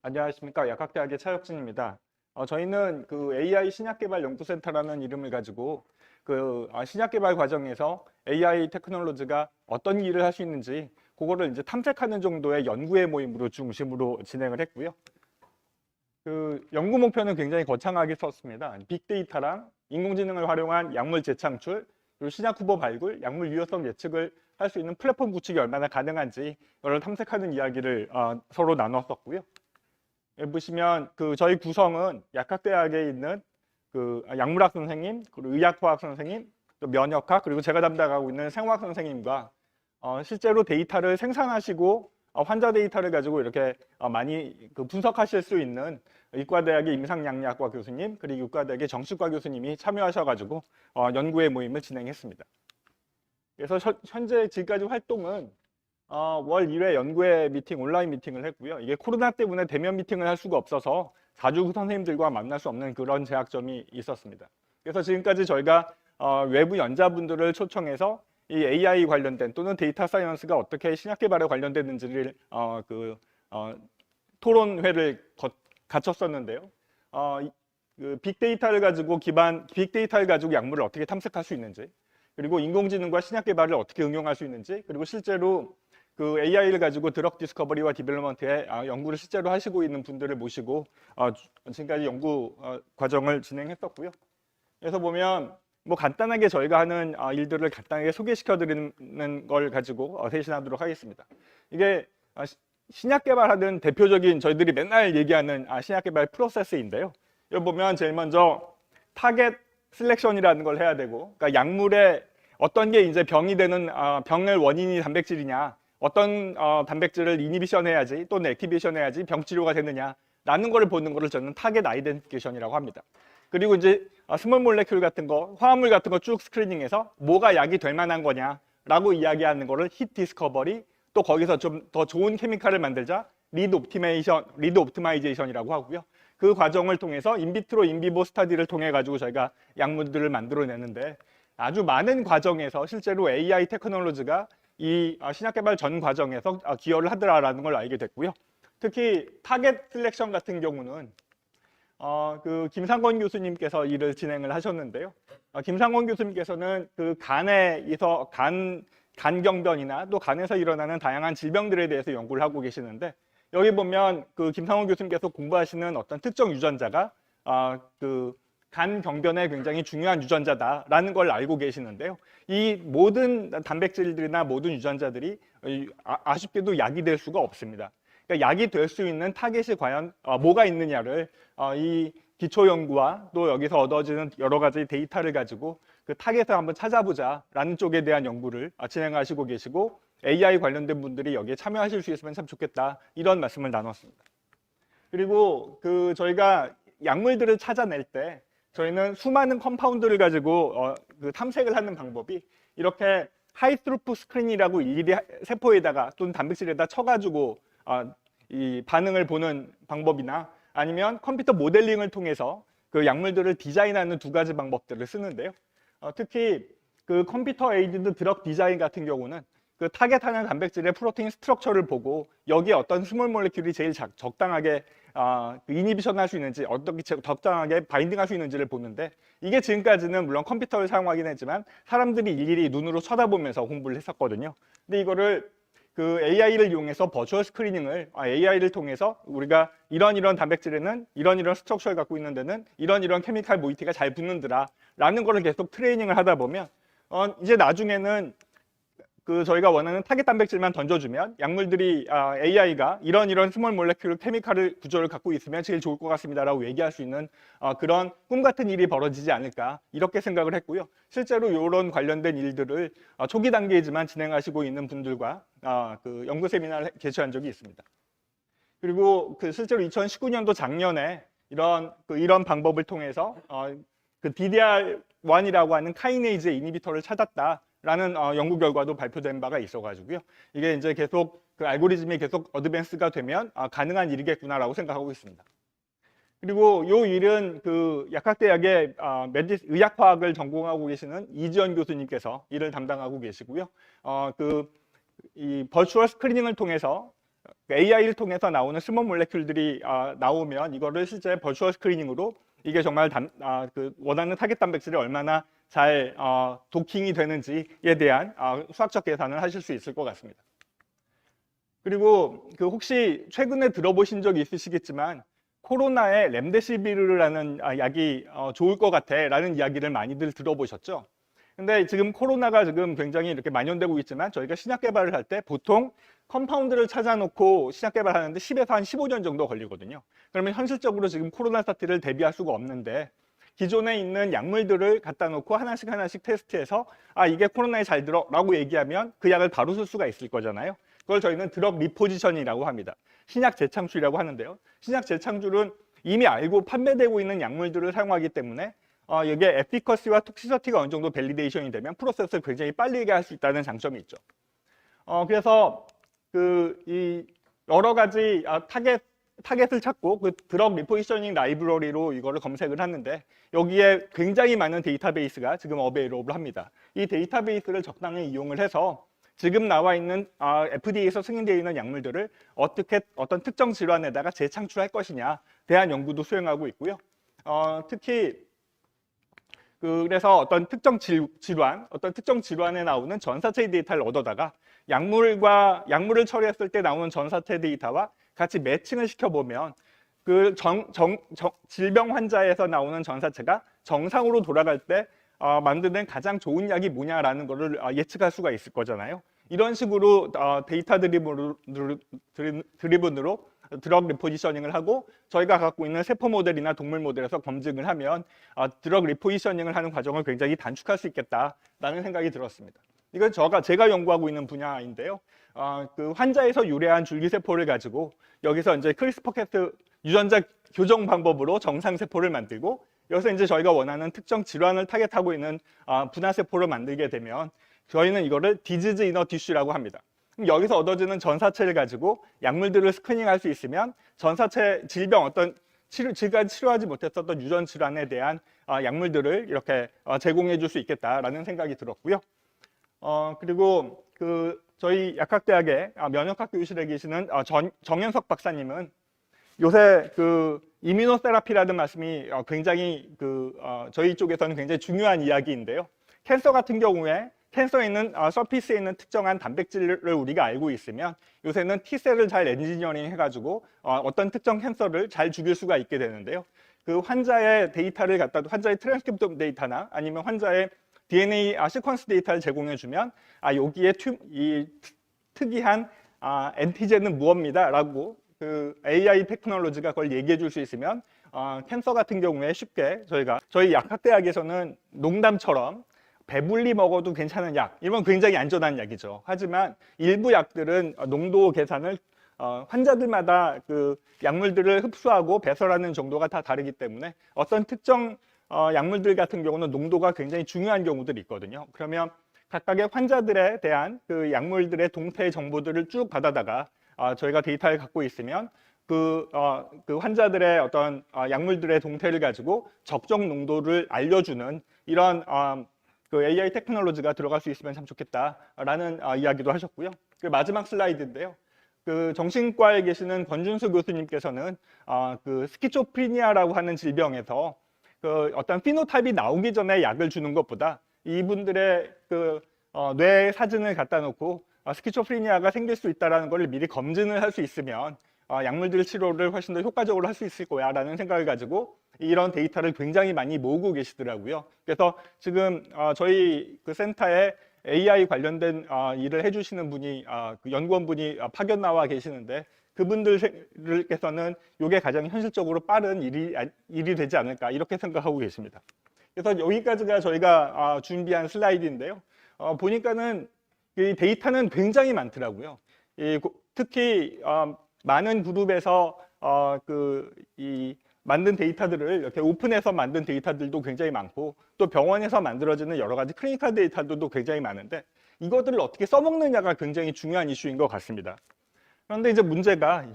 안녕하십니까. 약학대학의 차혁진입니다. 저희는 그 AI 신약개발연구센터라는 이름을 가지고 신약개발 과정에서 AI 테크놀로지가 어떤 일을 할 수 있는지 그거를 이제 탐색하는 정도의 연구의 모임으로 중심으로 진행을 했고요. 그 연구 목표는 굉장히 거창하게 썼습니다. 빅데이터랑 인공지능을 활용한 약물 재창출, 그리고 신약 후보 발굴, 약물 유효성 예측을 할 수 있는 플랫폼 구축이 얼마나 가능한지 이걸 탐색하는 이야기를 서로 나눴었고요. 여기 보시면 그 저희 구성은 약학대학에 있는 그 약물학 선생님, 그리고 의학화학 선생님, 또 면역학, 그리고 제가 담당하고 있는 생화학 선생님과 실제로 데이터를 생산하시고 환자 데이터를 가지고 이렇게 많이 그 분석하실 수 있는 의과대학의 임상양리학과 교수님, 그리고 의과대학의 정신과 교수님이 참여하셔가지고 연구의 모임을 진행했습니다. 그래서 현재 지금까지 활동은 월 1회 연구회 미팅, 온라인 미팅을 했고요. 이게 코로나 때문에 대면 미팅을 할 수가 없어서 자주 선생님들과 만날 수 없는 그런 제약점이 있었습니다. 그래서 지금까지 저희가 외부 연자분들을 초청해서 이 AI 관련된 또는 데이터 사이언스가 어떻게 신약 개발에 관련됐는지를 토론회를 갖췄었는데요. 그 빅데이터를 가지고 약물을 어떻게 탐색할 수 있는지, 그리고 인공지능과 신약 개발을 어떻게 응용할 수 있는지, 그리고 실제로 그 AI를 가지고 드럭 디스커버리와 디벨롭먼트에 연구를 실제로 하시고 있는 분들을 모시고 지금까지 연구 과정을 진행했었고요. 그래서 보면 뭐 간단하게 저희가 하는 일들을 간단하게 소개시켜 드리는 걸 가지고 대신하도록 하겠습니다. 이게 신약 개발하는 대표적인 저희들이 맨날 얘기하는 신약 개발 프로세스인데요. 여기 보면 제일 먼저 타겟 셀렉션이라는 걸 해야 되고, 그러니까 약물에 어떤 게 이제 병이 되는 병의 원인이 단백질이냐, 어떤 단백질을 이니비션 해야지 또는 액티베이션 해야지 병 치료가 되느냐라는 거를 보는 거를 저는 타겟 아이덴티피케이션이라고 합니다. 그리고 이제 스몰 몰레큘 같은 거, 화합물 같은 거 쭉 스크리닝해서 뭐가 약이 될 만한 거냐라고 이야기하는 거를 히트 디스커버리, 또 거기서 좀 더 좋은 케미칼을 만들자 리드 옵티마이제이션이라고 하고요. 그 과정을 통해서 인비트로 인비보 스타디를 통해 가지고 저희가 약물들을 만들어내는데, 아주 많은 과정에서 실제로 AI 테크놀로지가 이 신약 개발 전 과정에서 기여를 하더라라는 걸 알게 됐고요. 특히 타겟 셀렉션 같은 경우는 그 김상권 교수님께서 일을 진행을 하셨는데요. 김상권 교수님께서는 그 간에서 간경변이나 또 간에서 일어나는 다양한 질병들에 대해서 연구를 하고 계시는데, 여기 보면 그 김상권 교수님께서 공부하시는 어떤 특정 유전자가 그 간경변에 굉장히 중요한 유전자다라는 걸 알고 계시는데요. 이 모든 단백질들이나 모든 유전자들이 아쉽게도 약이 될 수가 없습니다. 그러니까 약이 될 수 있는 타겟이 과연 뭐가 있느냐를 이 기초 연구와 또 여기서 얻어지는 여러 가지 데이터를 가지고 그 타겟을 한번 찾아보자라는 쪽에 대한 연구를 진행하시고 계시고, AI 관련된 분들이 여기에 참여하실 수 있으면 참 좋겠다, 이런 말씀을 나눴습니다. 그리고 그 저희가 약물들을 찾아낼 때 저희는 수많은 컴파운드를 가지고 그 탐색을 하는 방법이 이렇게 하이 스루프 스크린이라고 일일이 세포에다가 또는 단백질에다 쳐가지고 이 반응을 보는 방법이나, 아니면 컴퓨터 모델링을 통해서 그 약물들을 디자인하는 두 가지 방법들을 쓰는데요. 특히 그 컴퓨터 에이디드 드럭 디자인 같은 경우는 그 타겟하는 단백질의 프로테인 스트럭처를 보고 여기에 어떤 스몰 몰레큘이 제일 적당하게 이니비션 할 수 있는지, 어떻게 적당하게 바인딩 할 수 있는지를 보는데, 이게 지금까지는 물론 컴퓨터를 사용하긴 했지만 사람들이 일일이 눈으로 쳐다보면서 공부를 했었거든요. 근데 이거를 그 AI를 이용해서 버추얼 스크리닝을 AI를 통해서 우리가 이런 단백질에는 이런 스트럭처를 갖고 있는 데는 이런 케미칼 모이티가 잘 붙는더라 라는 거를 계속 트레이닝을 하다 보면 이제 나중에는 그 저희가 원하는 타겟 단백질만 던져주면 약물들이 AI가 이런 스몰 몰레큘 케미칼을 구조를 갖고 있으면 제일 좋을 것 같습니다라고 얘기할 수 있는 그런 꿈 같은 일이 벌어지지 않을까, 이렇게 생각을 했고요. 실제로 이런 관련된 일들을 초기 단계이지만 진행하시고 있는 분들과 그 연구 세미나를 개최한 적이 있습니다. 그리고 그 실제로 2019년도 작년에 이런 방법을 통해서 그 DDR1이라고 하는 카이네이즈의 이니비터를 찾았다라는 연구 결과도 발표된 바가 있어가지고요. 이게 이제 계속 그 알고리즘이 계속 어드밴스가 되면 가능한 일이겠구나라고 생각하고 있습니다. 그리고 이 일은 그 약학대학의 의학화학을 전공하고 계시는 이지연 교수님께서 일을 담당하고 계시고요. 이 버추얼 스크리닝을 통해서 AI를 통해서 나오는 스몰 몰레큘들이 나오면 이거를 실제 버추얼 스크리닝으로 이게 정말 그 원하는 타겟 단백질이 얼마나 잘 도킹이 되는지에 대한 수학적 계산을 하실 수 있을 것 같습니다. 그리고 그 혹시 최근에 들어보신 적 있으시겠지만 코로나에 렘데시비르라는 약이 좋을 것 같아라는 이야기를 많이들 들어보셨죠? 근데 지금 코로나가 지금 굉장히 이렇게 만연되고 있지만 저희가 신약 개발을 할 때 보통 컴파운드를 찾아놓고 신약 개발하는데 10에서 한 15년 정도 걸리거든요. 그러면 현실적으로 지금 코로나 사태를 대비할 수가 없는데 기존에 있는 약물들을 갖다 놓고 하나씩 하나씩 테스트해서 이게 코로나에 잘 들어 라고 얘기하면 그 약을 바로 쓸 수가 있을 거잖아요. 그걸 저희는 드럭 리포지션이라고 합니다. 신약 재창출이라고 하는데요. 신약 재창출은 이미 알고 판매되고 있는 약물들을 사용하기 때문에 이게 에피커시와 톡시서티가 어느 정도 밸리데이션이 되면 프로세스를 굉장히 빨리 할 수 있다는 장점이 있죠. 그래서 이 여러 가지 타겟을 찾고 그 드럭 리포지셔닝 라이브러리로 이거를 검색을 하는데 여기에 굉장히 많은 데이터베이스가 지금 어베이러블 합니다. 이 데이터베이스를 적당히 이용을 해서 지금 나와 있는 FDA에서 승인되어 있는 약물들을 어떻게 어떤 특정 질환에다가 재창출할 것이냐 대한 연구도 수행하고 있고요. 특히 그래서 어떤 특정 질환에 나오는 전사체 데이터를 얻어다가 약물을 처리했을 때 나오는 전사체 데이터와 같이 매칭을 시켜보면 그 질병 환자에서 나오는 전사체가 정상으로 돌아갈 때 만드는 가장 좋은 약이 뭐냐라는 것을 예측할 수가 있을 거잖아요. 이런 식으로 데이터 드리븐으로 드럭 리포지셔닝을 하고 저희가 갖고 있는 세포 모델이나 동물 모델에서 검증을 하면 드럭 리포지셔닝을 하는 과정을 굉장히 단축할 수 있겠다라는 생각이 들었습니다. 이건 제가 연구하고 있는 분야인데요. 그 환자에서 유래한 줄기세포를 가지고 여기서 이제 크리스퍼캐스 유전자 교정 방법으로 정상세포를 만들고 여기서 이제 저희가 원하는 특정 질환을 타겟하고 있는 분화세포를 만들게 되면 저희는 이거를 디지즈 이너 티슈라고 합니다. 여기서 얻어지는 전사체를 가지고 약물들을 스크리닝할 수 있으면 전사체 질병 어떤 지금까지 치료하지 못했었던 유전 질환에 대한 약물들을 이렇게 제공해 줄 수 있겠다라는 생각이 들었고요. 그리고 저희 약학대학의 면역학 교실에 계시는 정현석 박사님은 요새 이뮤노세라피라는 말씀이 굉장히 저희 쪽에서는 굉장히 중요한 이야기인데요. 캔서 같은 경우에 캔서에 있는 서피스에 있는 특정한 단백질을 우리가 알고 있으면 요새는 T셀을 잘 엔지니어링 해가지고 어떤 특정 캔서를 잘 죽일 수가 있게 되는데요. 그 환자의 데이터를 환자의 트랜스크립트 데이터나 아니면 환자의 DNA 시퀀스 데이터를 제공해주면 여기에 이 특이한 엔티젠은 무엇입니다라고 AI 테크놀로지가 그걸 얘기해 줄 수 있으면 캔서 같은 경우에 쉽게 저희 약학대학에서는 농담처럼 배불리 먹어도 괜찮은 약, 이건 굉장히 안전한 약이죠. 하지만 일부 약들은 농도 계산을 환자들마다 약물들을 흡수하고 배설하는 정도가 다 다르기 때문에 어떤 특정 약물들 같은 경우는 농도가 굉장히 중요한 경우들이 있거든요. 그러면 각각의 환자들에 대한 그 약물들의 동태 정보들을 쭉 받아다가 저희가 데이터를 갖고 있으면 그 환자들의 어떤 약물들의 동태를 가지고 적정 농도를 알려주는 이런 AI 테크놀로지가 들어갈 수 있으면 참 좋겠다라는 이야기도 하셨고요. 마지막 슬라이드인데요. 정신과에 계시는 권준수 교수님께서는 스키조프리니아라고 하는 질병에서 어떤 피노타입이 나오기 전에 약을 주는 것보다 이분들의 뇌 사진을 갖다 놓고 스키조프리니아가 생길 수 있다는 걸 미리 검증을 할 수 있으면 약물들 치료를 훨씬 더 효과적으로 할 수 있을 거야라는 생각을 가지고 이런 데이터를 굉장히 많이 모으고 계시더라고요. 그래서 지금 저희 센터에 AI 관련된 일을 해주시는 분이 연구원분이 파견 나와 계시는데 그분들께서는 이게 가장 현실적으로 빠른 일이 되지 않을까 이렇게 생각하고 계십니다. 그래서 여기까지가 저희가 준비한 슬라이드인데요. 보니까는 이 데이터는 굉장히 많더라고요. 특히 많은 그룹에서 이 만든 데이터들을 이렇게 오픈해서 만든 데이터들도 굉장히 많고 또 병원에서 만들어지는 여러 가지 클리니컬 데이터들도 굉장히 많은데 이것들을 어떻게 써먹느냐가 굉장히 중요한 이슈인 것 같습니다. 그런데 이제 문제가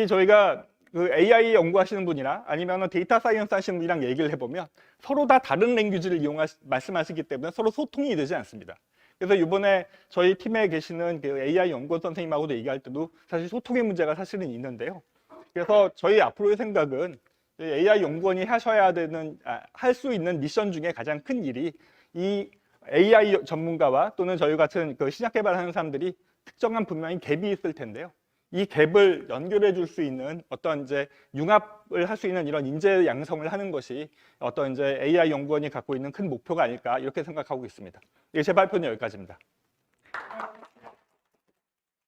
저희가 AI 연구하시는 분이나 아니면 데이터 사이언스 하시는 분이랑 얘기를 해보면 서로 다 다른 랭귀지를 말씀하시기 때문에 서로 소통이 되지 않습니다. 그래서 이번에 저희 팀에 계시는 그 AI 연구원 선생님하고도 얘기할 때도 사실 소통의 문제가 사실은 있는데요. 그래서 저희 앞으로의 생각은 AI 연구원이 하셔야 되는, 할 수 있는 미션 중에 가장 큰 일이 이 AI 전문가와 또는 저희 같은 그 신약 개발하는 사람들이 특정한 분명히 갭이 있을 텐데요. 이 갭을 연결해 줄 수 있는 어떤 이제 융합을 할 수 있는 이런 인재 양성을 하는 것이 어떤 이제 AI 연구원이 갖고 있는 큰 목표가 아닐까 이렇게 생각하고 있습니다. 제 발표는 여기까지입니다.